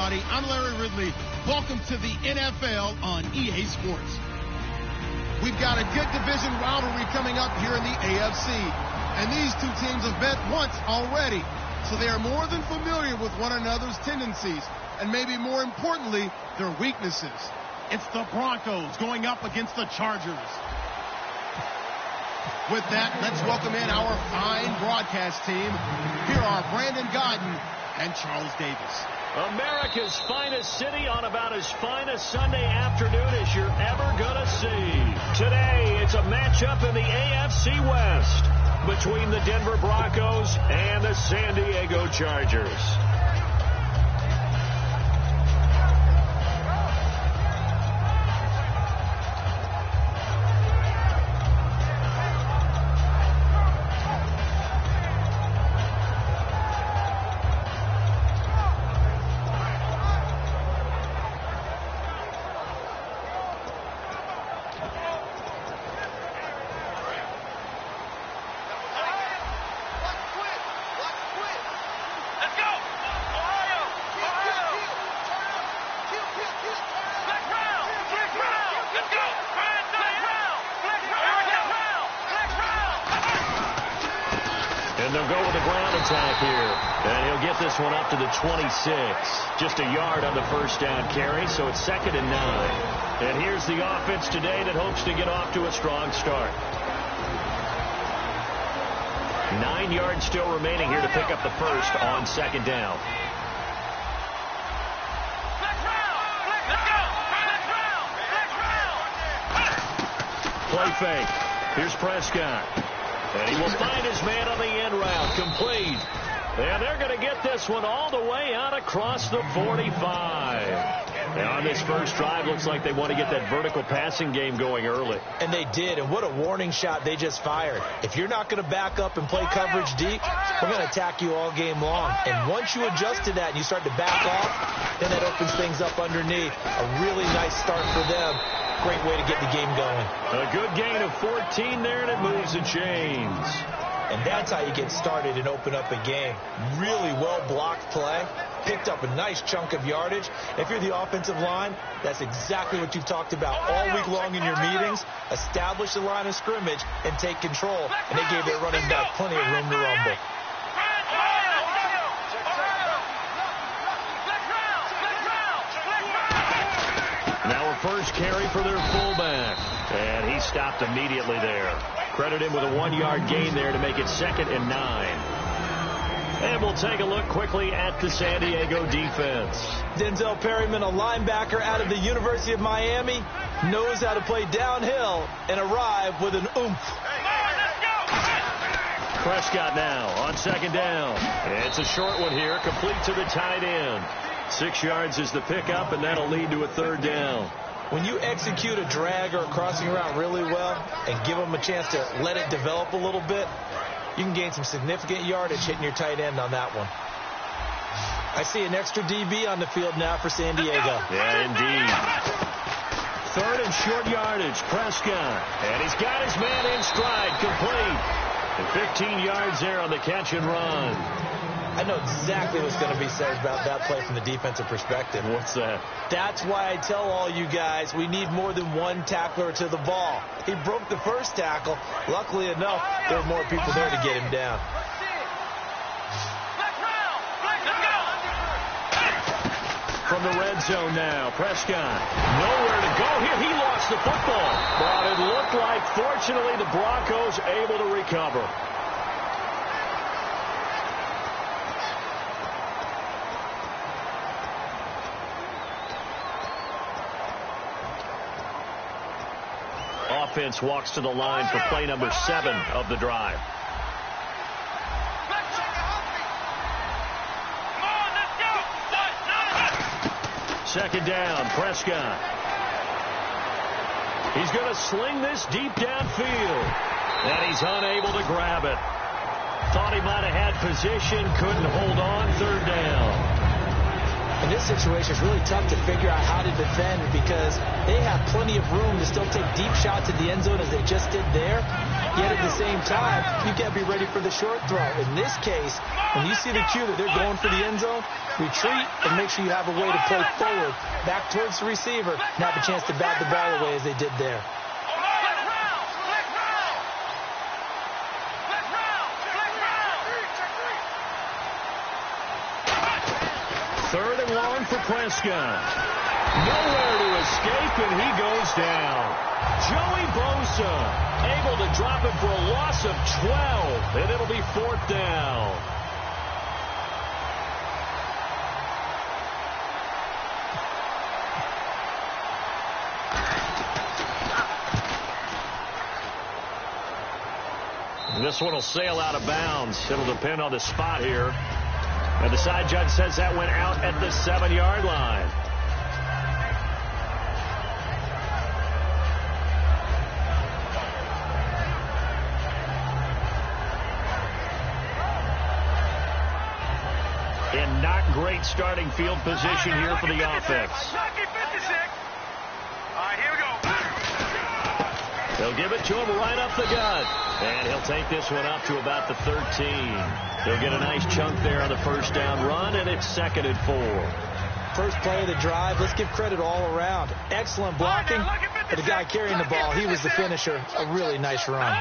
everybody. I'm Larry Ridley. Welcome to the NFL on EA Sports. We've got a good division rivalry coming up here in the AFC. And these two teams have met once already. So they are more than familiar with one another's tendencies. And maybe more importantly, their weaknesses. It's the Broncos going up against the Chargers. With that, let's welcome in our fine broadcast team. Here are Brandon Godden and Charles Davis. America's finest city on about as fine a Sunday afternoon as you're ever going to see. Today, it's a matchup in the AFC West between the Denver Broncos and the San Diego Chargers. And they'll go with the ground attack here. And he'll get this one up to the 26. Just a yard on the first down carry, so it's 2nd and 9. And here's the offense today that hopes to get off to a strong start. 9 yards still remaining here to pick up the first on 2nd down. Play fake. Here's Prescott. And he will find his man on the end route. Complete. And they're going to get this one all the way out across the 45. And on this first drive, looks like they want to get that vertical passing game going early. And they did. And what a warning shot they just fired. If you're not going to back up and play coverage deep, we're going to attack you all game long. And once you adjust to that and you start to back off, then that opens things up underneath. A really nice start for them. Great way to get the game going. A good gain of 14 there, and it moves the chains. And that's how you get started and open up a game. Really well-blocked play. Picked up a nice chunk of yardage. If you're the offensive line, that's exactly what you've talked about all week long in your meetings. Establish the line of scrimmage and take control. And they gave their running back plenty of room to rumble. Now a first carry for their fullback. And he stopped immediately there. Credit him with a 1-yard gain there to make it 2nd and 9. And we'll take a look quickly at the San Diego defense. Denzel Perryman, a linebacker out of the University of Miami, knows how to play downhill and arrive with an oomph. Prescott now on 2nd down. It's a short one here, complete to the tight end. 6 yards is the pickup, and that'll lead to a 3rd down. When you execute a drag or a crossing route really well and give them a chance to let it develop a little bit, you can gain some significant yardage hitting your tight end on that one. I see an extra DB on the field now for San Diego. Yeah, indeed. 3rd and short yardage, Prescott. And he's got his man in stride, complete. And 15 yards there on the catch and run. I know exactly what's going to be said about that play from the defensive perspective. What's that? That's why I tell all you guys we need more than one tackler to the ball. He broke the first tackle. Luckily enough, there were more people there to get him down. From the red zone now, Prescott. Nowhere to go here. He lost the football. But it looked like, fortunately, the Broncos able to recover. Offense walks to the line for play number 7 of the drive. Second down, Prescott. He's going to sling this deep downfield. And he's unable to grab it. Thought he might have had position, couldn't hold on, 3rd down. In this situation, it's really tough to figure out how to defend because they have plenty of room to still take deep shots at the end zone as they just did there. Yet at the same time, you got to be ready for the short throw. In this case, when you see the cue that they're going for the end zone, retreat and make sure you have a way to play forward, back towards the receiver, and have a chance to bat the ball away as they did there. Third and long for Prescott. Nowhere to escape, and he goes down. Joey Bosa able to drop it for a loss of 12, and it'll be fourth down. This one will sail out of bounds. It'll depend on the spot here. And the side judge says that went out at the 7-yard line. In not great starting field position here for the offense. They'll give it to him right up the gut. And he'll take this one up to about the 13. He'll get a nice chunk there on the first down run, and it's 2nd and 4. First play of the drive, let's give credit all around. Excellent blocking for the guy carrying the ball. He was the finisher. A really nice run.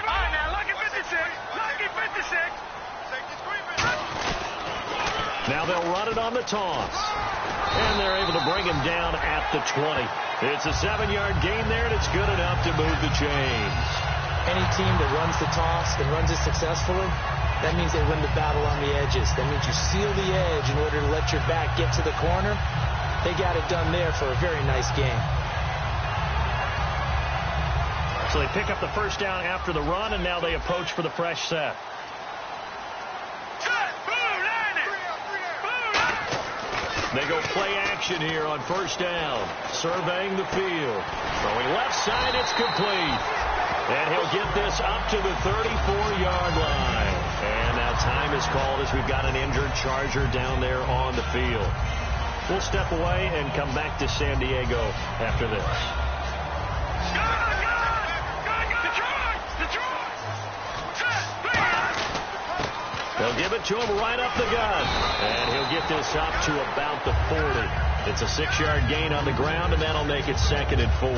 Now they'll run it on the toss. And they're able to bring him down at the 20. It's a 7-yard gain there, and it's good enough to move the chains. Any team that runs the toss and runs it successfully, that means they win the battle on the edges. That means you seal the edge in order to let your back get to the corner. They got it done there for a very nice game. So they pick up the first down after the run, and now they approach for the fresh set. They go play action here on first down. Surveying the field. Throwing left side, it's complete. And he'll get this up to the 34-yard line. And now time is called as we've got an injured Charger down there on the field. We'll step away and come back to San Diego after this. They'll give it to him right up the gut. And he'll get this up to about the 40. It's a 6-yard gain on the ground, and that'll make it 2nd and 4.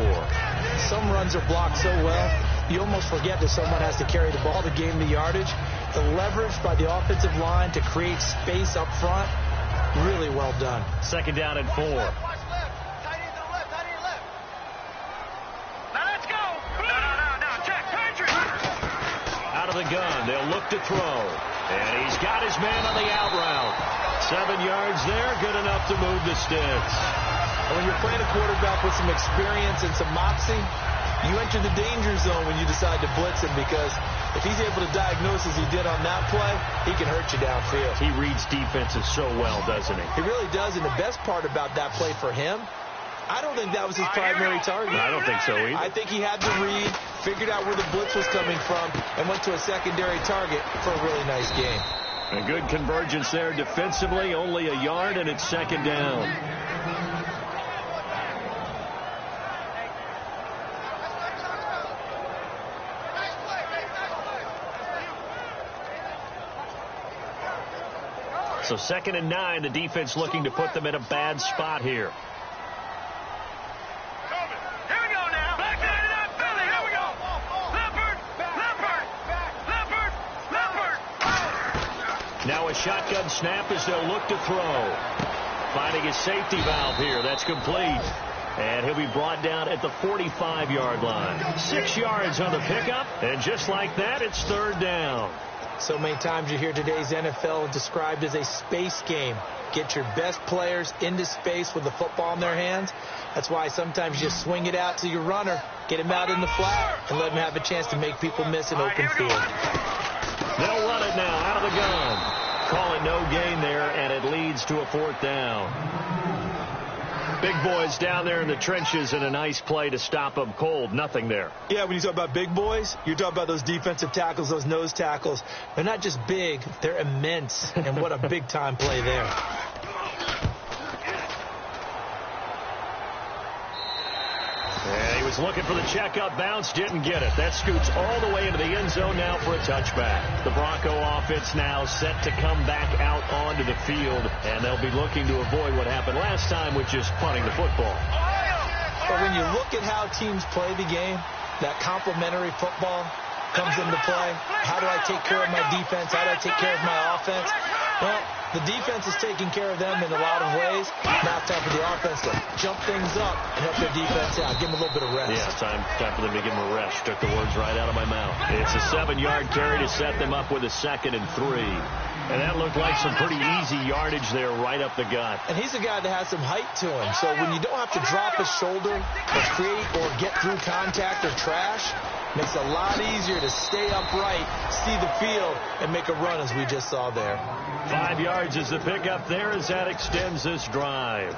Some runs are blocked so well, you almost forget that someone has to carry the ball to gain the yardage. The leverage by the offensive line to create space up front, really well done. 2nd down and 4. Out of the gun, they'll look to throw. And he's got his man on the out route. 7 yards there, good enough to move the sticks. And when you're playing a quarterback with some experience and some moxie, you enter the danger zone when you decide to blitz him, because if he's able to diagnose as he did on that play, he can hurt you downfield. He reads defenses so well, doesn't he? He really does, and the best part about that play for him, I don't think that was his primary target. I don't think so either. I think he had to read, figured out where the blitz was coming from, and went to a secondary target for a really nice game. A good convergence there defensively, only a yard, and it's 2nd down. So 2nd and 9, the defense looking to put them in a bad spot here. Now a shotgun snap as they'll look to throw. Finding his safety valve here. That's complete. And he'll be brought down at the 45-yard line. 6 yards on the pickup. And just like that, it's 3rd down. So many times you hear today's NFL described as a space game. Get your best players into space with the football in their hands. That's why sometimes you just swing it out to your runner, get him out in the flat, and let him have a chance to make people miss an open field. They'll run it now out of the gun. Call it no gain there, and it leads to a 4th down. Big boys down there in the trenches, and a nice play to stop them cold. Nothing there. Yeah, when you talk about big boys, you're talking about those defensive tackles, those nose tackles. They're not just big, they're immense. And what a big-time play there. And he Was looking for the checkup bounce, didn't get it. That scoots all the way into the end zone now for a touchback. The Bronco offense now set to come back out onto the field, and they'll be looking to avoid what happened last time, which is punting the football. But when you look at how teams play the game, that complementary football comes into play. How do I take care of my defense? How do I take care of my offense? Well, the defense is taking care of them in a lot of ways. Now it's time for the offense to jump things up and help their defense out. Give them a little bit of rest. Yeah, time for them to give them a rest. Took the words right out of my mouth. It's a 7-yard carry to set them up with a 2nd and 3. And that looked like some pretty easy yardage there right up the gut. And he's a guy that has some height to him. So when you don't have to drop his shoulder or create or get through contact or trash, makes it a lot easier to stay upright, see the field, and make a run as we just saw there. 5 yards is the pickup there as that extends this drive.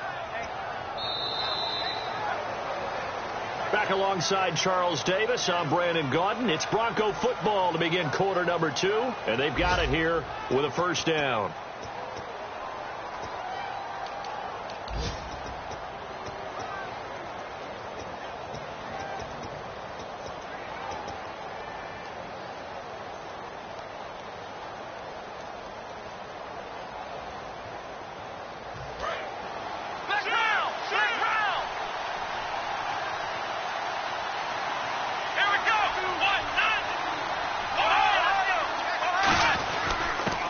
Back alongside Charles Davis, I'm Brandon Gaudin. It's Bronco football to begin quarter number 2, and they've got it here with a first down.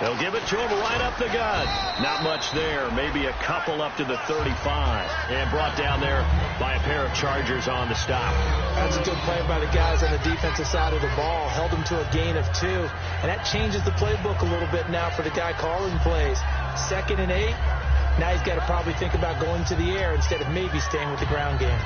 They'll give it to him right up the gut. Not much there. Maybe a couple up to the 35. And brought down there by a pair of Chargers on the stop. That's a good play by the guys on the defensive side of the ball. Held them to a gain of 2. And that changes the playbook a little bit now for the guy calling plays. 2nd and 8. Now he's got to probably think about going to the air instead of maybe staying with the ground game.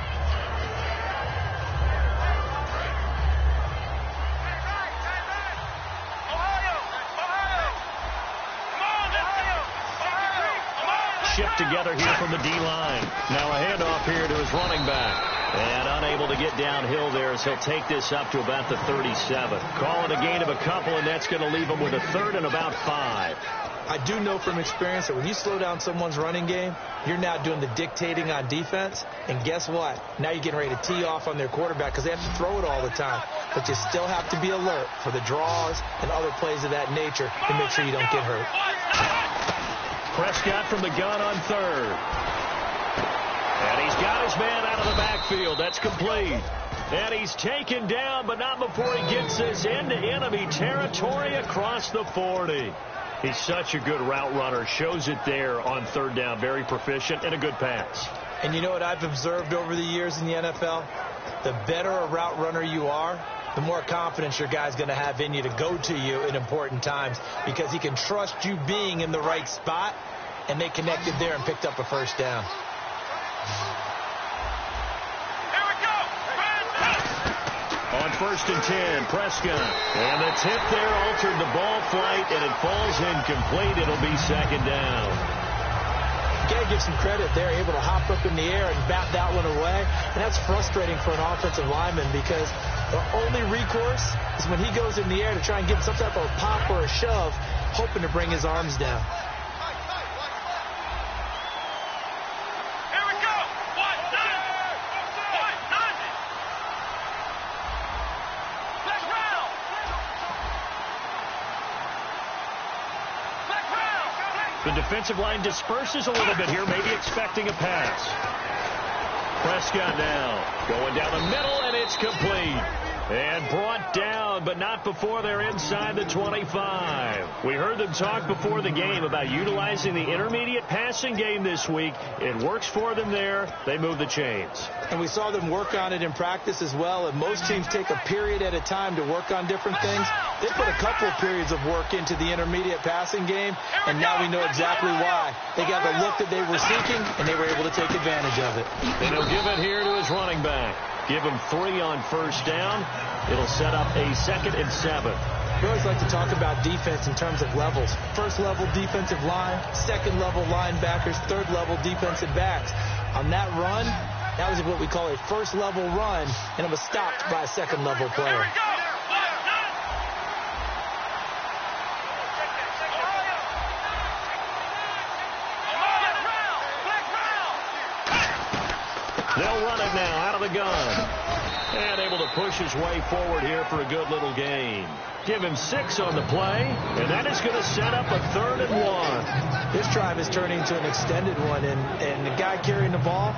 Shift together here from the D-line. Now a handoff here to his running back. And unable to get downhill there as he'll take this up to about the 37. Calling a gain of a couple, and that's going to leave him with a 3rd and about 5. I do know from experience that when you slow down someone's running game, you're now doing the dictating on defense. And guess what? Now you're getting ready to tee off on their quarterback because they have to throw it all the time. But you still have to be alert for the draws and other plays of that nature to make sure you don't get hurt. Prescott from the gun on 3rd. And he's got his man out of the backfield. That's complete. And he's taken down, but not before he gets this into enemy territory across the 40. He's such a good route runner. Shows it there on 3rd down. Very proficient and a good pass. And you know what I've observed over the years in the NFL? The better a route runner you are, the more confidence your guy's going to have in you to go to you in important times because he can trust you being in the right spot, and they connected there and picked up a first down. On 1st and 10, Prescott. And the tip there altered the ball flight, and it falls incomplete. It'll be 2nd down. You got to give some credit there, able to hop up in the air and bat that one away. And that's frustrating for an offensive lineman because the only recourse is when he goes in the air to try and get some type of a pop or a shove, hoping to bring his arms down. The defensive line disperses a little bit here, maybe expecting a pass. Prescott now going down the middle, and it's complete. And brought down, but not before they're inside the 25. We heard them talk before the game about utilizing the intermediate passing game this week. It works for them there. They move the chains. And we saw them work on it in practice as well. And most teams take a period at a time to work on different things. They put a couple of periods of work into the intermediate passing game, and now we know exactly why. They got the look that they were seeking, and they were able to take advantage of it. And he'll give it here to his running back. Give him 3 on 1st down. It'll set up a 2nd and 7. We always like to talk about defense in terms of levels. 1st level defensive line, 2nd level linebackers, 3rd level defensive backs. On that run, that was what we call a 1st level run, and it was stopped by a 2nd level player. They'll run it now out of the gun. And able to push his way forward here for a good little gain. Give him 6 on the play, and that is going to set up a 3rd and 1. This drive is turning into an extended one, and the guy carrying the ball,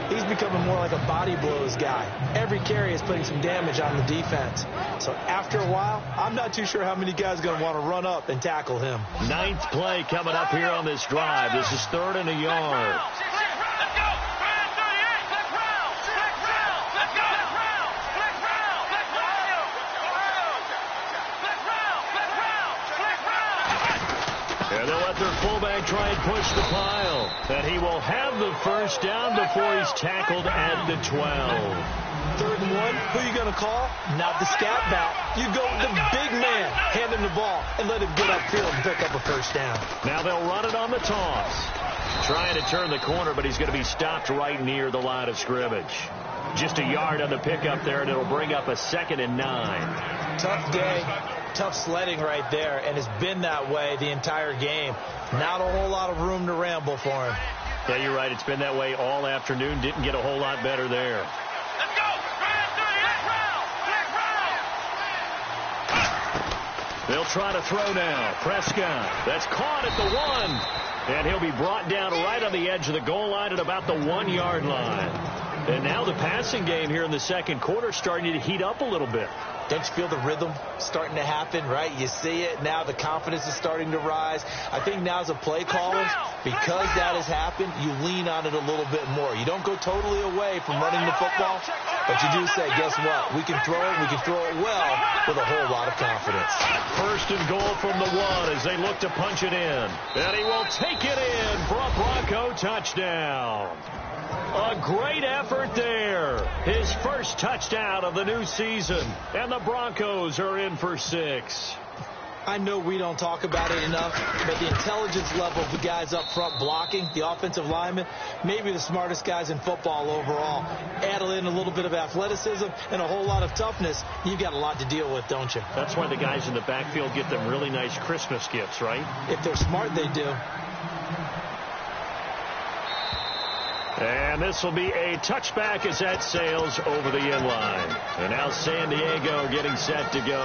he's becoming more like a body blows guy. Every carry is putting some damage on the defense. So after a while, I'm not too sure how many guys are going to want to run up and tackle him. 9th play coming up here on this drive. This is 3rd and a yard. And they'll let their fullback try and push the pile. And he will have the first down before he's tackled at the 12. 3rd and 1, who are you going to call? Not the scat back. You go with the big man, hand him the ball, and let him get upfield and pick up a first down. Now they'll run it on the toss. Trying to turn the corner, but he's going to be stopped right near the line of scrimmage. Just a yard on the pickup there, and it'll bring up a 2nd and 9. Tough day, tough sledding right there, and it's been that way the entire game. Not a whole lot of room to ramble for him. Yeah, you're right. It's been that way all afternoon. Didn't get a whole lot better there. Let's go. They'll try to throw now. Prescott. That's caught at the 1. And he'll be brought down right on the edge of the goal line at about the 1-yard line. And now the passing game here in the second quarter starting to heat up a little bit. Don't you feel the rhythm starting to happen, right? You see it. Now the confidence is starting to rise. I think now as a play caller, because that has happened, you lean on it a little bit more. You don't go totally away from running the football, but you do say, guess what? We can throw it. We can throw it well with a whole lot of confidence. 1st and goal from the 1 as they look to punch it in. And he will take it in for a Bronco touchdown. A great effort there. His first touchdown of the new season. And the Broncos are in for 6. I know we don't talk about it enough, but the intelligence level of the guys up front blocking, the offensive linemen, maybe the smartest guys in football overall. Add in a little bit of athleticism and a whole lot of toughness. You've got a lot to deal with, don't you? That's why the guys in the backfield get them really nice Christmas gifts, right? If they're smart, they do. And this will be a touchback as that sails over the end line. And now San Diego getting set to go.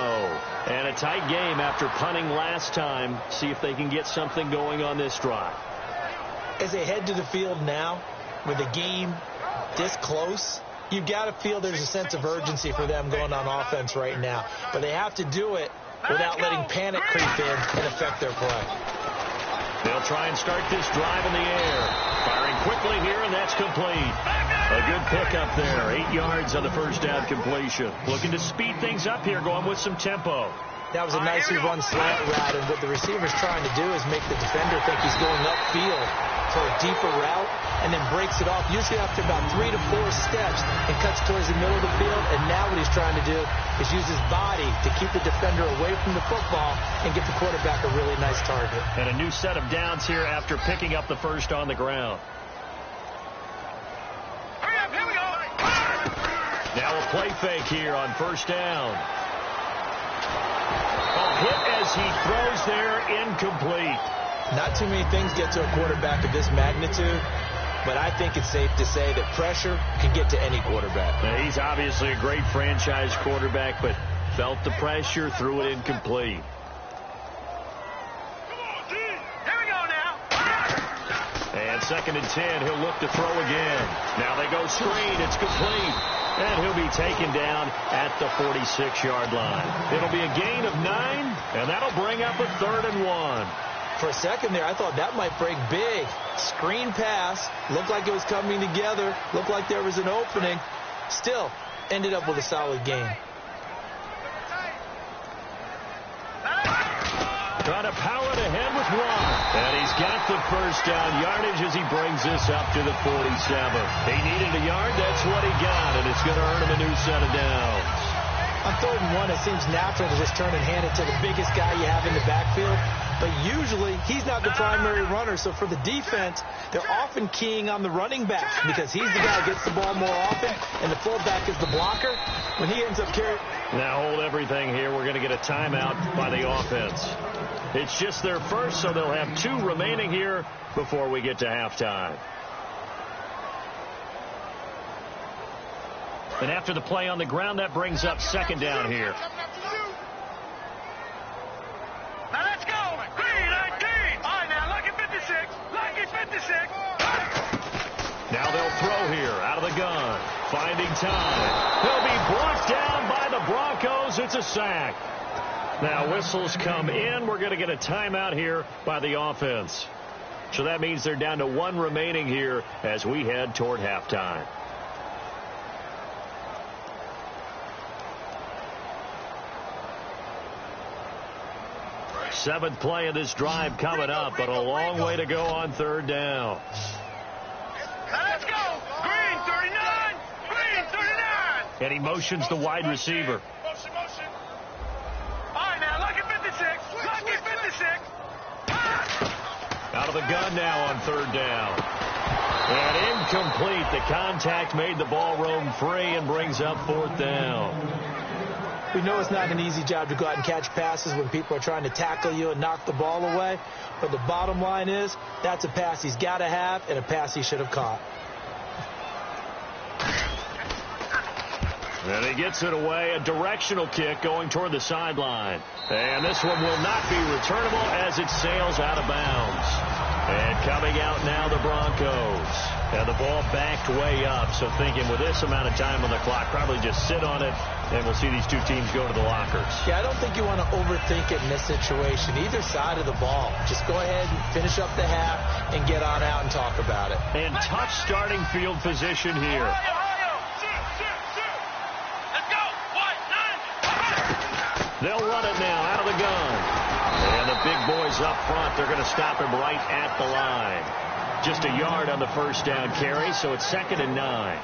And a tight game after punting last time. See if they can get something going on this drive. As they head to the field now, with the game this close, you've got to feel there's a sense of urgency for them going on offense right now. But they have to do it without letting panic creep in and affect their play. They'll try and start this drive in the air. Firing quickly here, and that's complete. A good pickup there. 8 yards on the first down completion. Looking to speed things up here, going with some tempo. That was a nicely run slant route, and what the receiver's trying to do is make the defender think he's going upfield for a deeper route, and then breaks it off, usually after about 3 to 4 steps, and cuts towards the middle of the field. And now what he's trying to do is use his body to keep the defender away from the football and get the quarterback a really nice target. And a new set of downs here after picking up the first on the ground. Here we go. Now a play fake here on first down. A hit as he throws there, incomplete. Not too many things get to a quarterback of this magnitude, but I think it's safe to say that pressure can get to any quarterback. Now, he's obviously a great franchise quarterback, but felt the pressure, threw it incomplete. Here we go now. And 2nd and 10, he'll look to throw again. Now they go screen, it's complete. And he'll be taken down at the 46-yard line. It'll be a gain of 9, and that'll bring up a 3rd and 1. For a second there, I thought that might break big. Screen pass. Looked like it was coming together. Looked like there was an opening. Still, ended up with a solid game. Trying to power it ahead with 1. And he's got the first down yardage as he brings this up to the 47. He needed a yard. That's what he got, and it's going to earn him a new set of downs. On 3rd and 1, it seems natural to just turn and hand it to the biggest guy you have in the backfield. But usually, he's not the primary runner. So for the defense, they're often keying on the running back because he's the guy who gets the ball more often, and the fullback is the blocker. When he ends up carrying... Now hold everything here. We're going to get a timeout by the offense. It's just their first, so they'll have 2 remaining here before we get to halftime. And after the play on the ground, that brings up second down here. Now let's go. Green 19. All right, now lucky 56. Lucky 56. Now they'll throw here out of the gun. Finding time. He'll be brought down by the Broncos. It's a sack. Now whistles come in. We're going to get a timeout here by the offense. So that means they're down to one remaining here as we head toward halftime. Seventh play of this drive coming up, but a long way to go on third down. Let's go. Green 39. Green 39. And he motions the wide receiver. Motion. All right, now lucky 56. Lucky 56. Out of the gun now on third down. And incomplete. The contact made the ball roam free and brings up fourth down. We know it's not an easy job to go out and catch passes when people are trying to tackle you and knock the ball away. But the bottom line is that's a pass he's got to have and a pass he should have caught. And he gets it away. A directional kick going toward the sideline. And this one will not be returnable as it sails out of bounds. And coming out now, the Broncos. And the ball backed way up. So thinking with this amount of time on the clock, probably just sit on it, and we'll see these two teams go to the lockers. Yeah, I don't think you want to overthink it in this situation. Either side of the ball. Just go ahead and finish up the half and get on out and talk about it. And tough starting field position here. Let's go. 1, 9. They'll run it now out of the gun. And the big boys up front, they're going to stop him right at the line. Just a yard on the first down carry, so it's 2nd and 9.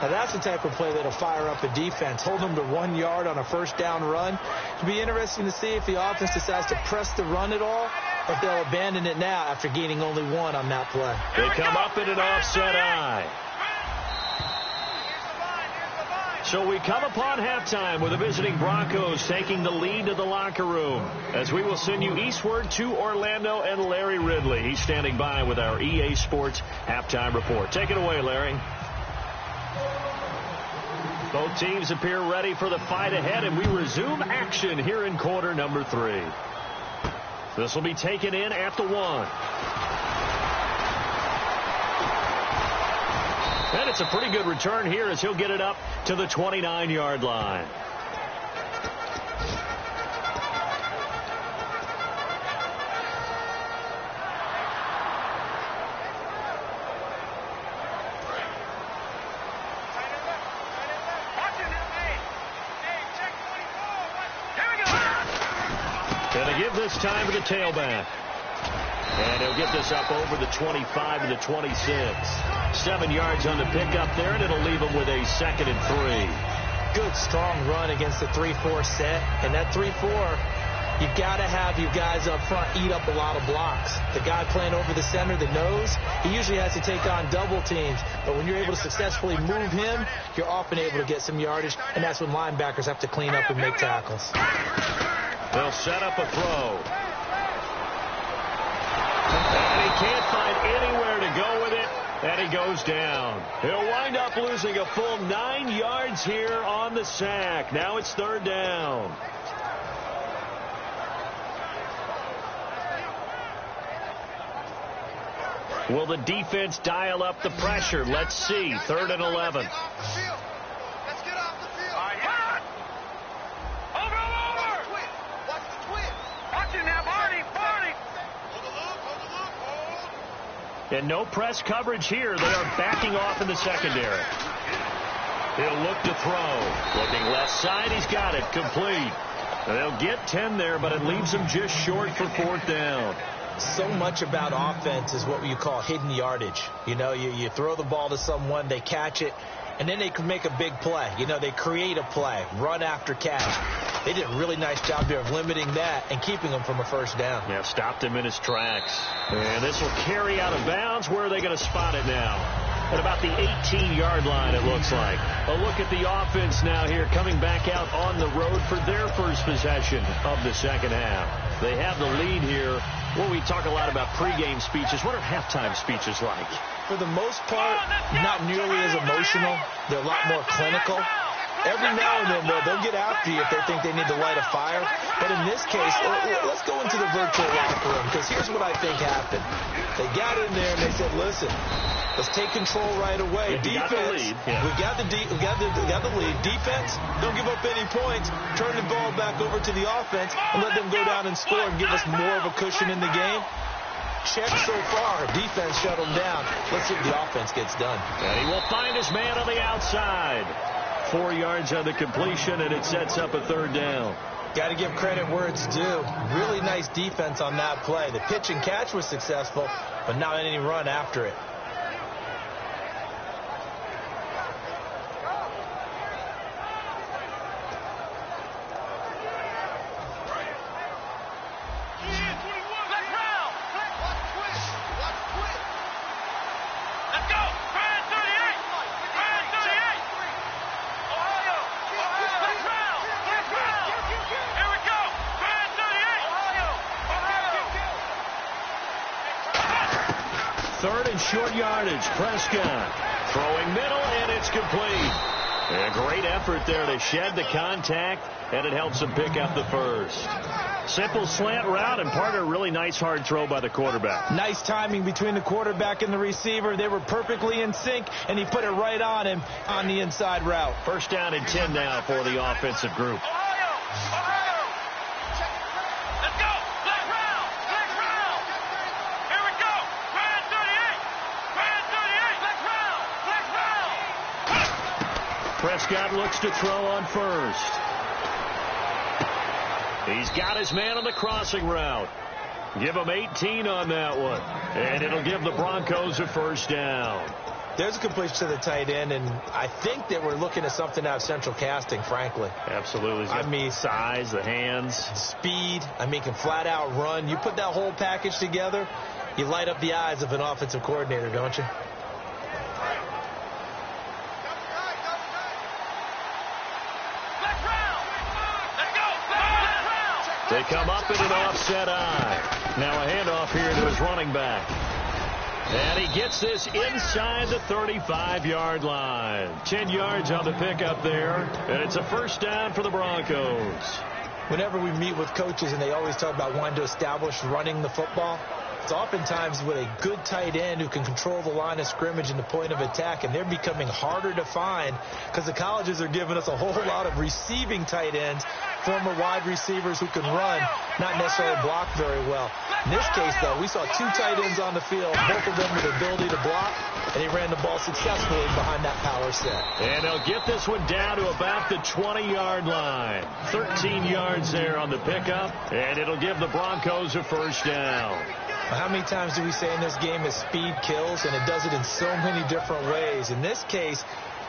Now that's the type of play that'll fire up a defense. Hold them to 1 yard on a first down run. It'll be interesting to see if the offense decides to press the run at all, or if they'll abandon it now after gaining only 1 on that play. They come up in an offset eye. So we come upon halftime with the visiting Broncos taking the lead to the locker room as we will send you eastward to Orlando and Larry Ridley. He's standing by with our EA Sports halftime report. Take it away, Larry. Both teams appear ready for the fight ahead, and we resume action here in quarter number 3. This will be taken in at the 1. And it's a pretty good return here as he'll get it up to the 29-yard line. Going to give this time to the tailback. And he'll get this up over the 25 to the 26. 7 yards on the pickup there, and it'll leave him with a 2nd and 3. Good, strong run against the 3-4 set. And that 3-4, you've got to have your guys up front eat up a lot of blocks. The guy playing over the center, the nose, he usually has to take on double teams. But when you're able to successfully move him, you're often able to get some yardage, and that's when linebackers have to clean up and make tackles. They'll set up a throw. And he can't find anywhere to go with it, and he goes down. He'll wind up losing a full 9 yards here on the sack. Now it's 3rd down. Will the defense dial up the pressure? Let's see. 3rd and 11. And no press coverage here. They are backing off in the secondary. He'll look to throw. Looking left side. He's got it. Complete. They'll get 10 there, but it leaves them just short for 4th down. So much about offense is what you call hidden yardage. You know, you throw the ball to someone, they catch it, and then they can make a big play. You know, they create a play, run after catch. They did a really nice job there of limiting that and keeping them from a first down. Yeah, stopped him in his tracks. And this will carry out of bounds. Where are they going to spot it now? At about the 18-yard line, it looks like. A look at the offense now here, coming back out on the road for their first possession of the second half. They have the lead here Well, we talk a lot about pregame speeches. What are halftime speeches like? For the most part, not nearly as emotional. They're a lot more clinical. Every now and then, though, they'll get after you if they think they need to light a fire. But in this case, let's go into the virtual locker room, because here's what I think happened. They got in there and they said, listen, let's take control right away. Defense, we got the lead. Defense, don't give up any points. Turn the ball back over to the offense and let them go down and score and give us more of a cushion in the game. Check so far. Defense shut them down. Let's see if the offense gets done. And he will find his man on the outside. 4 yards on the completion, and it sets up a third down. Got to give credit where it's due. Really nice defense on that play. The pitch and catch was successful, but not any run after it. Third and short yardage. Prescott throwing middle, and it's complete. And a great effort there to shed the contact, and it helps him pick up the first. Simple slant route, and part of a really nice hard throw by the quarterback. Nice timing between the quarterback and the receiver. They were perfectly in sync, and he put it right on him on the inside route. First down and 10 now for the offensive group. Prescott looks to throw on first. He's got his man on the crossing route. Give him 18 on that one. And it'll give the Broncos a first down. There's a completion to the tight end, and I think that we're looking at something out of central casting, frankly. Absolutely. I mean, size, the hands. Speed. I mean, can flat out run. You put that whole package together, you light up the eyes of an offensive coordinator, don't you? They come up in an offset eye. Now a handoff here to his running back. And he gets this inside the 35-yard line. 10 yards on the pickup there. And it's a first down for the Broncos. Whenever we meet with coaches and they always talk about wanting to establish running the football, it's oftentimes with a good tight end who can control the line of scrimmage and the point of attack, and they're becoming harder to find because the colleges are giving us a whole lot of receiving tight ends, former wide receivers who can run, not necessarily block very well. In this case, though, we saw two tight ends on the field, both of them with the ability to block, and he ran the ball successfully behind that power set. And they'll get this one down to about the 20-yard line. 13 yards there on the pickup, and it'll give the Broncos a first down. How many times do we say in this game that speed kills, and it does it in so many different ways? In this case,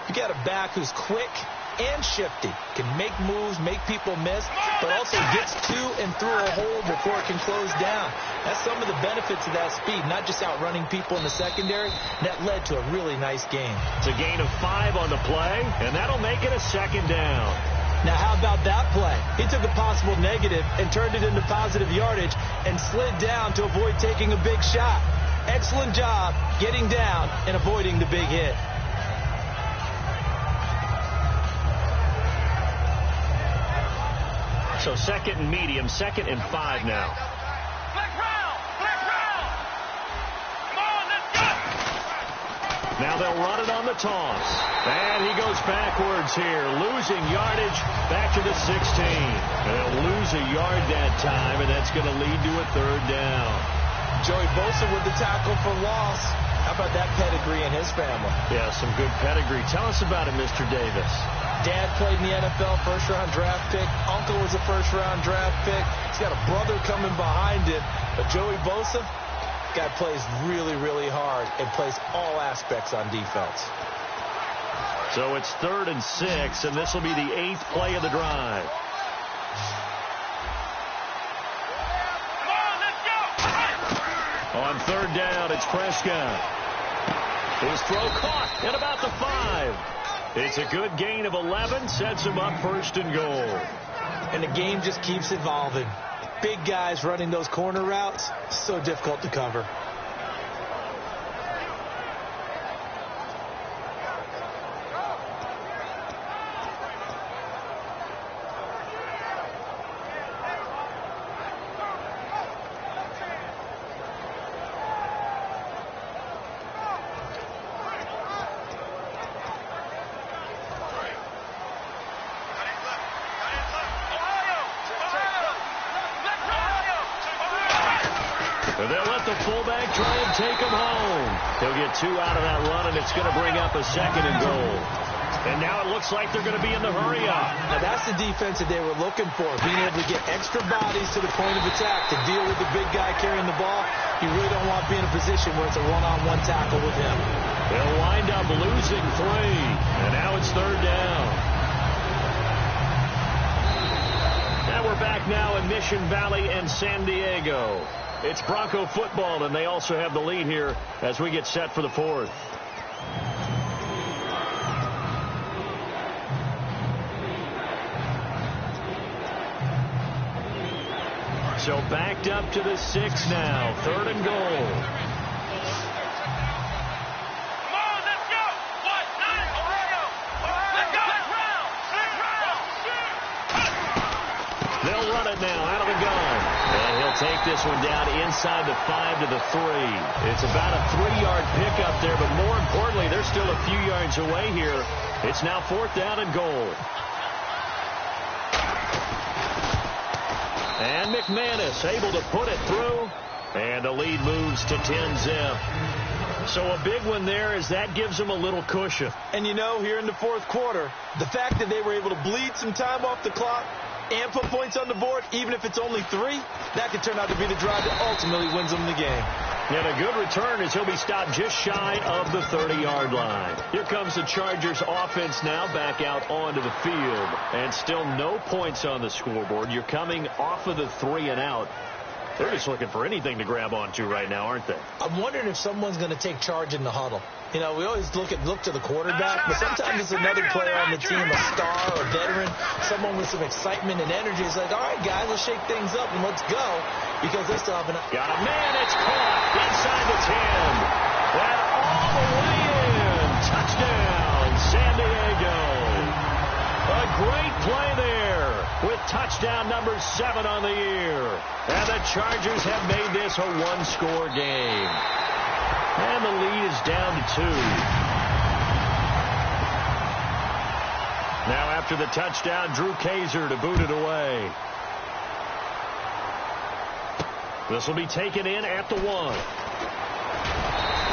you got a back who's quick and shifty, can make moves, make people miss, but also gets to and through a hole before it can close down. That's some of the benefits of that speed, not just outrunning people in the secondary. That led to a really nice game. It's a gain of 5 on the play, and that'll make it a second down. Now, how about that play? He took a possible negative and turned it into positive yardage and slid down to avoid taking a big shot. Excellent job getting down and avoiding the big hit. So second and medium, 2nd and 5 now. Now they'll run it on the toss. And he goes backwards here, losing yardage back to the 16. And they'll lose a yard that time, and that's going to lead to a third down. Joey Bosa with the tackle for loss. How about that pedigree in his family? Yeah, some good pedigree. Tell us about it, Mr. Davis. Dad played in the NFL, first-round draft pick. Uncle was a first-round draft pick. He's got a brother coming behind him. But Joey Bosa, guy plays really, really hard and plays all aspects on defense. So it's 3rd and 6, and this will be the 8th play of the drive. On 3rd down, it's Prescott. His throw caught at about the 5. It's a good gain of 11, sets him up 1st and goal. And the game just keeps evolving. Big guys running those corner routes, so difficult to cover. They'll let the fullback try and take him home. He'll get 2 out of that run, and it's going to bring up a 2nd and goal. And now it looks like they're going to be in the hurry-up. Now that's the defense that they were looking for, being able to get extra bodies to the point of attack to deal with the big guy carrying the ball. You really don't want to be in a position where it's a one-on-one tackle with him. They'll wind up losing 3, and now it's 3rd down. Now we're back now in Mission Valley and San Diego. It's Bronco football, and they also have the lead here as we get set for the 4th. So backed up to the 6 now. 3rd and goal. They'll run it now out of the gun. And he'll take this one down inside the 5 to the 3. It's about a 3-yard pickup there, but more importantly, they're still a few yards away here. It's now 4th down and goal. And McManus able to put it through. And the lead moves to 10-zip. So a big one there as that gives them a little cushion. And you know, here in the 4th quarter, the fact that they were able to bleed some time off the clock and put points on the board, even if it's only 3, that could turn out to be the drive that ultimately wins them the game. And a good return as he'll be stopped just shy of the 30-yard line. Here comes the Chargers offense now back out onto the field. And still no points on the scoreboard. You're coming off of the 3 and out. They're just looking for anything to grab onto right now, aren't they? I'm wondering if someone's going to take charge in the huddle. You know, we always look to the quarterback, but sometimes it's another player on the team, a star or a veteran, someone with some excitement and energy. It's like, all right, guys, let's shake things up and let's go, because they still have an... Got a man, it's caught inside the 10. And all the way in. Touchdown, San Diego. A great play there with touchdown number 7 on the year. And the Chargers have made this a 1-score game. And the lead is down to 2. Now after the touchdown, Drew Kaiser to boot it away. This will be taken in at the 1.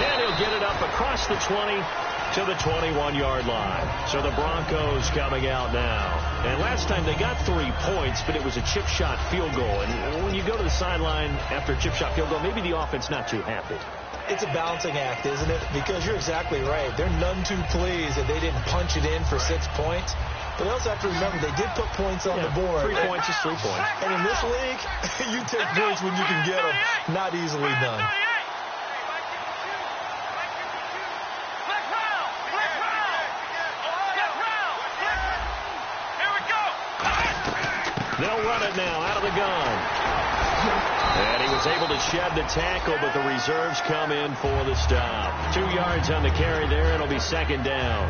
And he'll get it up across the 20 to the 21-yard line. So the Broncos coming out now. And last time they got 3 points, but it was a chip shot field goal. And when you go to the sideline after a chip shot field goal, maybe the offense not too happy. It's a balancing act, isn't it? Because you're exactly right. They're none too pleased that they didn't punch it in for 6 points. But they also have to remember they did put points on the board. 3 points is 3 points. And in this league, you take points when you can get them. Not easily done. They'll run it now out of the gun. And he was able to shed the tackle, but the reserves come in for the stop. 2 yards on the carry there. It'll be 2nd down.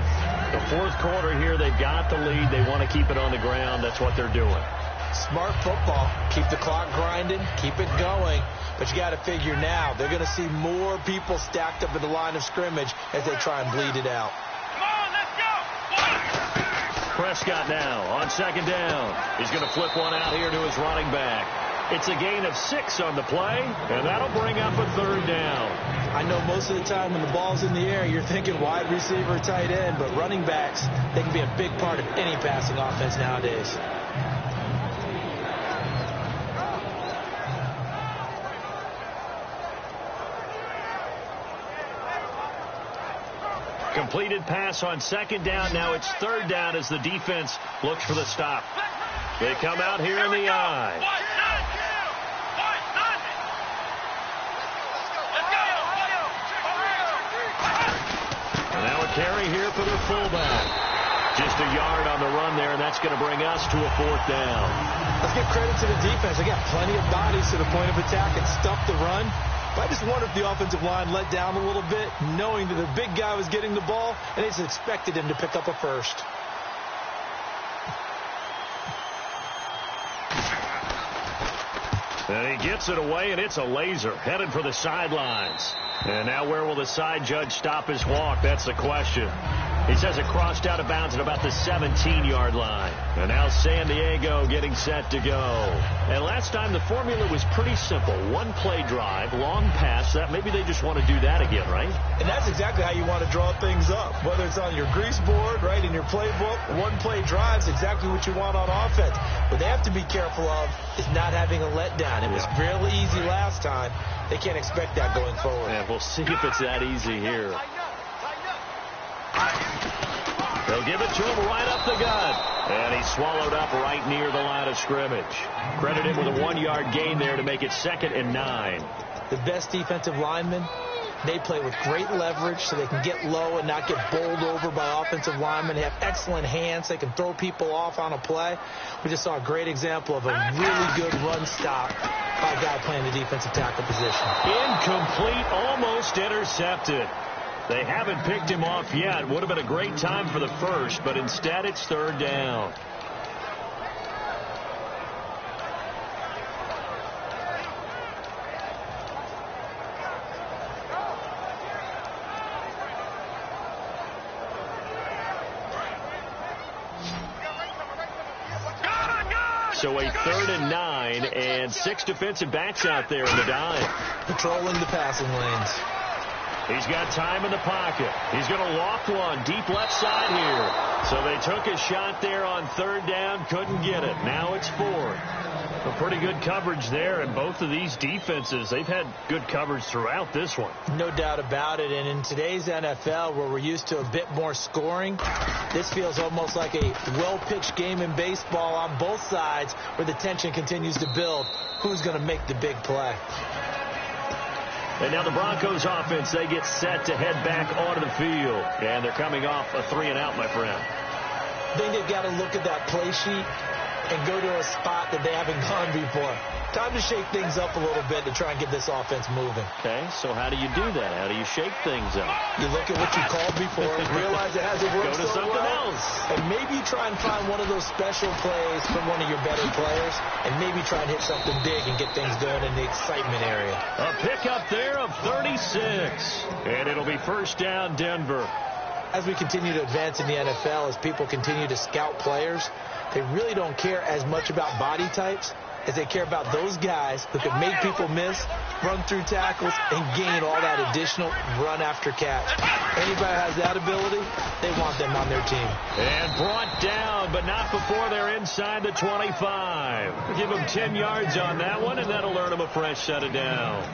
The 4th quarter here, they've got the lead. They want to keep it on the ground. That's what they're doing. Smart football. Keep the clock grinding. Keep it going. But you got to figure now, they're going to see more people stacked up at the line of scrimmage as they try and bleed it out. Come on, let's go. Prescott now on 2nd down. He's going to flip one out here to his running back. It's a gain of 6 on the play, and that'll bring up a 3rd down. I know most of the time when the ball's in the air, you're thinking wide receiver, tight end, but running backs, they can be a big part of any passing offense nowadays. Completed pass on 2nd down. Now it's 3rd down as the defense looks for the stop. They come out here in the eye. And now a carry here for their fullback. Just a yard on the run there, and that's going to bring us to a 4th down. Let's give credit to the defense. They got plenty of bodies to the point of attack and stuffed the run. But I just wonder if the offensive line let down a little bit, knowing that the big guy was getting the ball, and they just expected him to pick up a first. And he gets it away, and it's a laser, headed for the sidelines. And now where will the side judge stop his walk? That's the question. He says it crossed out of bounds at about the 17-yard line. And now San Diego getting set to go. And last time the formula was pretty simple. One play drive, long pass. That maybe they just want to do that again, right? And that's exactly how you want to draw things up. Whether it's on your grease board, right, in your playbook, one play drive is exactly what you want on offense. What they have to be careful of is not having a letdown. It was fairly easy last time. They can't expect that going forward. Yeah, we'll see if it's that easy here. They'll give it to him right up the gut. And he's swallowed up right near the line of scrimmage. Credit him with a 1-yard gain there to make it 2nd and 9. The best defensive linemen, they play with great leverage so they can get low and not get bowled over by offensive linemen. They have excellent hands. They can throw people off on a play. We just saw a great example of a really good run stop by a guy playing the defensive tackle position. Incomplete, almost intercepted. They haven't picked him off yet. Would have been a great time for the first, but instead it's 3rd down. So a 3rd and 9 and 6 defensive backs out there in the dime. Patrolling the passing lanes. He's got time in the pocket. He's going to loft one deep left side here. So they took a shot there on 3rd down, couldn't get it. Now it's 4th. A pretty good coverage there, and both of these defenses, they've had good coverage throughout this one. No doubt about it, and in today's NFL, where we're used to a bit more scoring, this feels almost like a well-pitched game in baseball on both sides, where the tension continues to build. Who's going to make the big play? And now the Broncos offense, they get set to head back onto the field. And they're coming off a 3-and-out, my friend. I think they've got to look at that play sheet and go to a spot that they haven't gone before. Time to shake things up a little bit to try and get this offense moving. Okay, so how do you do that? How do you shake things up? You look at what you called before and realize it hasn't worked so well. Go to something else. And maybe try and find one of those special plays from one of your better players, and maybe try and hit something big and get things going in the excitement area. A pickup there of 36. And it'll be 1st down, Denver. As we continue to advance in the NFL, as people continue to scout players, they really don't care as much about body types as they care about those guys who can make people miss, run through tackles, and gain all that additional run after catch. Anybody has that ability, they want them on their team. And brought down, but not before they're inside the 25. Give them 10 yards on that one, and that'll earn them a fresh set of downs.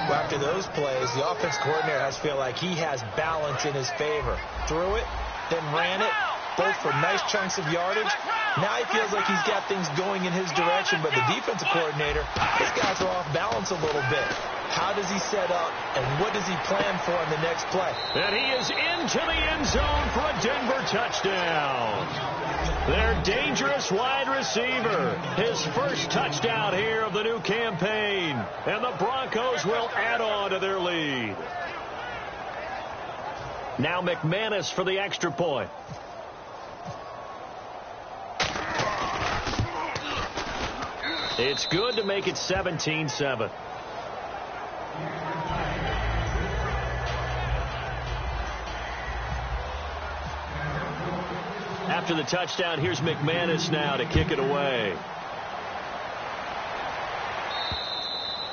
Well, after those plays, the offense coordinator has to feel like he has balance in his favor. Threw it, then ran it, both for nice chunks of yardage. Now he feels like he's got things going in his direction, but the defensive coordinator, his guys are off balance a little bit. How does he set up, and what does he plan for on the next play? And he is into the end zone for a Denver touchdown. Their dangerous wide receiver, his first touchdown here of the new campaign, and the Broncos will add on to their lead. Now McManus for the extra point. It's good to make it 17-7. After the touchdown, here's McManus now to kick it away.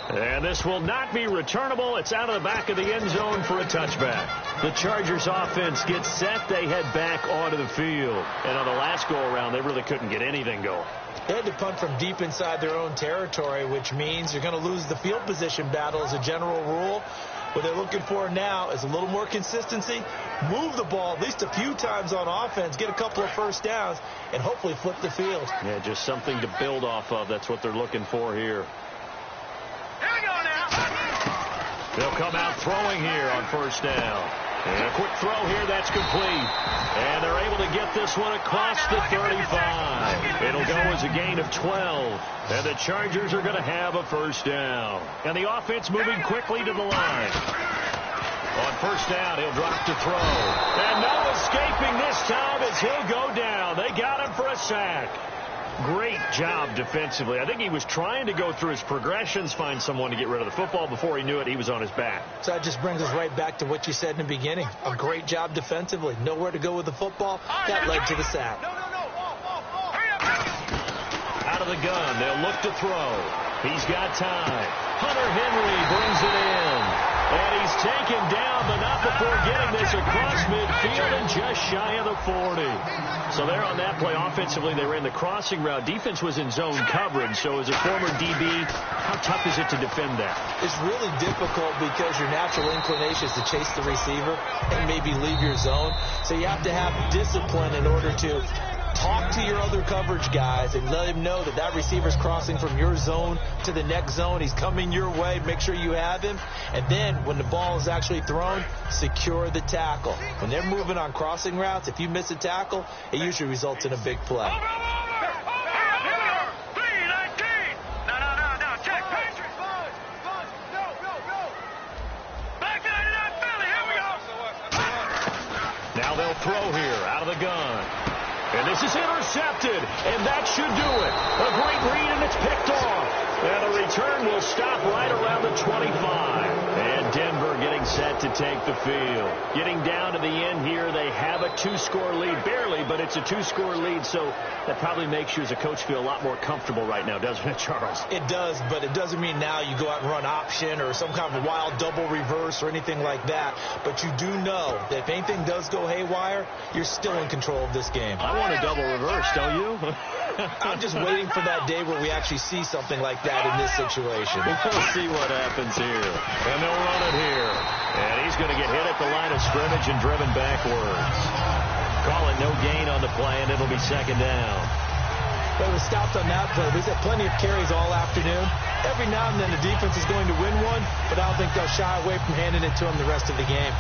And this will not be returnable. It's out of the back of the end zone for a touchback. The Chargers offense gets set. They head back onto the field. And on the last go-around, they really couldn't get anything going. They had to punt from deep inside their own territory, which means you're going to lose the field position battle as a general rule. What they're looking for now is a little more consistency, move the ball at least a few times on offense, get a couple of first downs, and hopefully flip the field. Yeah, just something to build off of. That's what they're looking for here. Here we go now. They'll come out throwing here on 1st down. And a quick throw here, that's complete. And they're able to get this one across the 35. It'll go as a gain of 12. And the Chargers are going to have a first down. And the offense moving quickly to the line. On first down, he'll drop to throw. And no escaping this time as he'll go down. They got him for a sack. Great job defensively. I think he was trying to go through his progressions, find someone to get rid of the football. Before he knew it, he was on his back. So that just brings us right back to what you said in the beginning. A great job defensively. Nowhere to go with the football. That led to the sack. Out of the gun, they'll look to throw. He's got time. Hunter Henry brings it in. And he's taken down, but not before getting this across midfield and just shy of the 40. So there on that play, offensively, they ran the crossing route. Defense was in zone coverage. So as a former DB, how tough is it to defend that? It's really difficult because your natural inclination is to chase the receiver and maybe leave your zone. So you have to have discipline in order to talk to your other coverage guys and let him know that that receiver's crossing from your zone to the next zone. He's coming your way. Make sure you have him. And then when the ball is actually thrown, secure the tackle. When they're moving on crossing routes, if you miss a tackle, it usually results in a big play. Now they'll throw here out of the gun. And this is intercepted, and that should do it. A great read, and it's picked off. And the return will stop right around the 25. And Denver getting set to take the field. Getting down to the end here, they have a two-score lead. Barely, but it's a two-score lead, so that probably makes you as a coach feel a lot more comfortable right now, doesn't it, Charles? It does, but it doesn't mean now you go out and run option or some kind of wild double reverse or anything like that. But you do know that if anything does go haywire, you're still in control of this game. I want a double reverse, don't you? I'm just waiting for that day where we actually see something like that in this situation. We'll see what happens here. And they'll run it here. And he's going to get hit at the line of scrimmage and driven backwards. Call it no gain on the play, and it'll be second down. But it was stopped on that play. We've had plenty of carries all afternoon. Every now and then the defense is going to win one, but I don't think they'll shy away from handing it to them the rest of the game.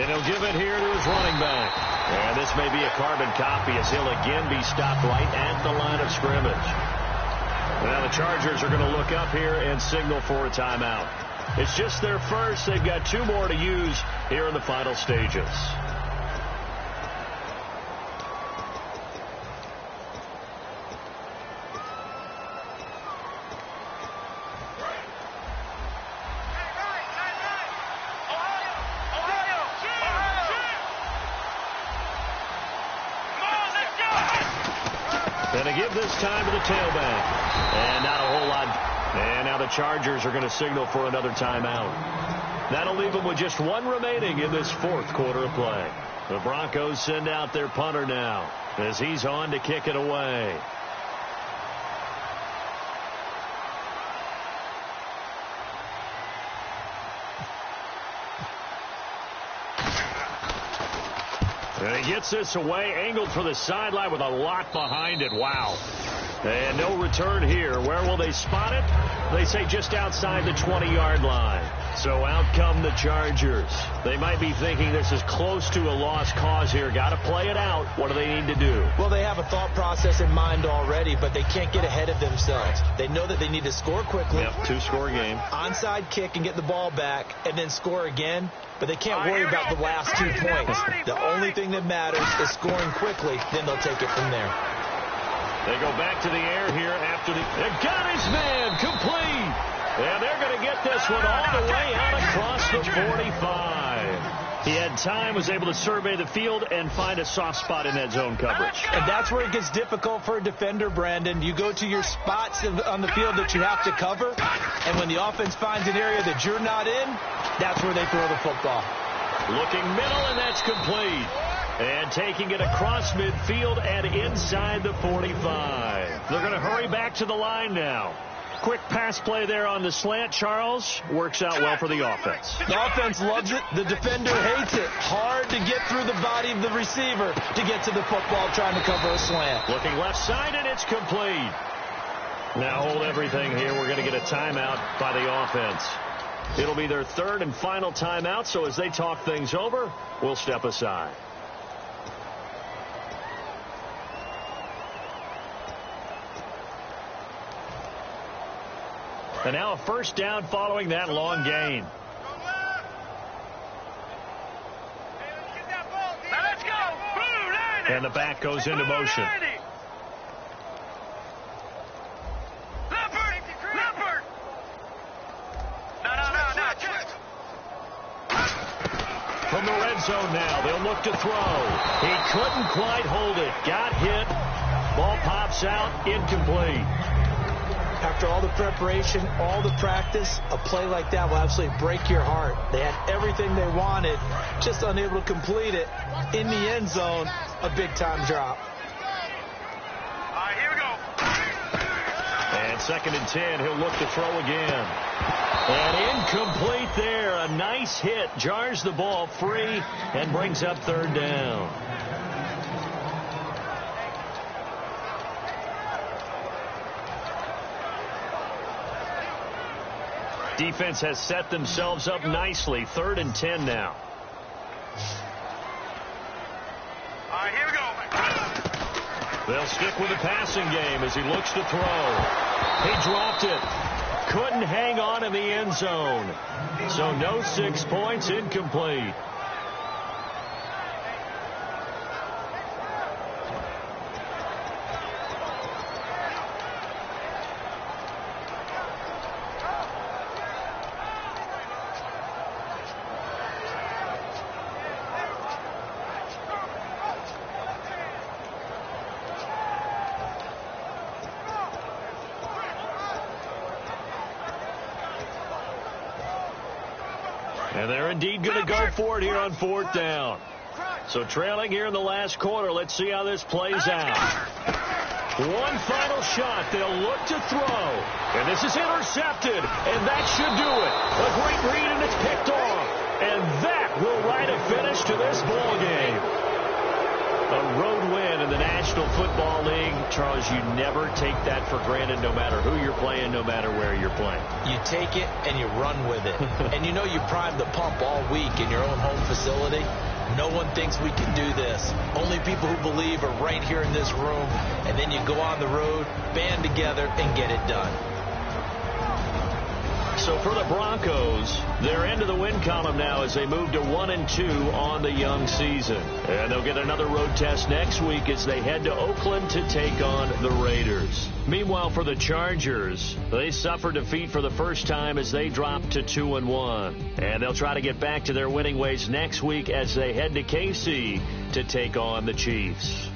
And he'll give it here to his running back. And this may be a carbon copy as he'll again be stopped right at the line of scrimmage. Now the Chargers are going to look up here and signal for a timeout. It's just their first. They've got two more to use here in the final stages. And to give this time to the tailback. And not a whole lot. And now the Chargers are going to signal for another timeout. That'll leave them with just one remaining in this fourth quarter of play. The Broncos send out their punter now as he's on to kick it away. And he gets this away, angled for the sideline with a lot behind it. Wow. And no return here. Where will they spot it? They say just outside the 20-yard line. So out come the Chargers. They might be thinking this is close to a lost cause here. Got to play it out. What do they need to do? Well, they have a thought process in mind already, but they can't get ahead of themselves. They know that they need to score quickly. Yep, two-score game. Onside kick and get the ball back and then score again. But they can't worry about the last 2 points. The only thing that matters is scoring quickly. Then they'll take it from there. They go back to the air here after the... They got his man complete. And they're going to get this one all the way out across the 45. He had time, was able to survey the field and find a soft spot in that zone coverage. And that's where it gets difficult for a defender, Brandon. You go to your spots on the field that you have to cover, and when the offense finds an area that you're not in, that's where they throw the football. Looking middle, and that's complete. And taking it across midfield and inside the 45. They're going to hurry back to the line now. Quick pass play there on the slant. Charles works out well for the offense. The offense loves it. The defender hates it. Hard to get through the body of the receiver to get to the football trying to cover a slant. Looking left side, and it's complete. Now hold everything here. We're going to get a timeout by the offense. It'll be their third and final timeout, so as they talk things over, we'll step aside. And now a first down following that long gain. And the back goes into motion. From the red zone now, they'll look to throw. He couldn't quite hold it. Got hit. Ball pops out, incomplete. After all the preparation, all the practice, a play like that will absolutely break your heart. They had everything they wanted, just unable to complete it. In the end zone, a big-time drop. All right, here we go. And 2nd and 10, he'll look to throw again. And incomplete there. A nice hit. Jars the ball free and brings up 3rd down. Defense has set themselves up nicely. 3rd and 10 now. All right, here we go. They'll stick with the passing game as he looks to throw. He dropped it. Couldn't hang on in the end zone. So no 6 points, incomplete. And they're indeed going to go for it here on 4th down. So trailing here in the last quarter. Let's see how this plays out. One final shot. They'll look to throw. And this is intercepted. And that should do it. A great read, and it's picked off. And that will write a finish to this ball game. A road win in the National Football League. Charles, you never take that for granted, no matter who you're playing, no matter where you're playing. You take it and you run with it. And you know you primed the pump all week in your own home facility. No one thinks we can do this. Only people who believe are right here in this room. And then you go on the road, band together, and get it done. So for the Broncos, they're into the win column now as they move to 1-2 on the young season. And they'll get another road test next week as they head to Oakland to take on the Raiders. Meanwhile, for the Chargers, they suffered defeat for the first time as they dropped to 2-1. And they'll try to get back to their winning ways next week as they head to KC to take on the Chiefs.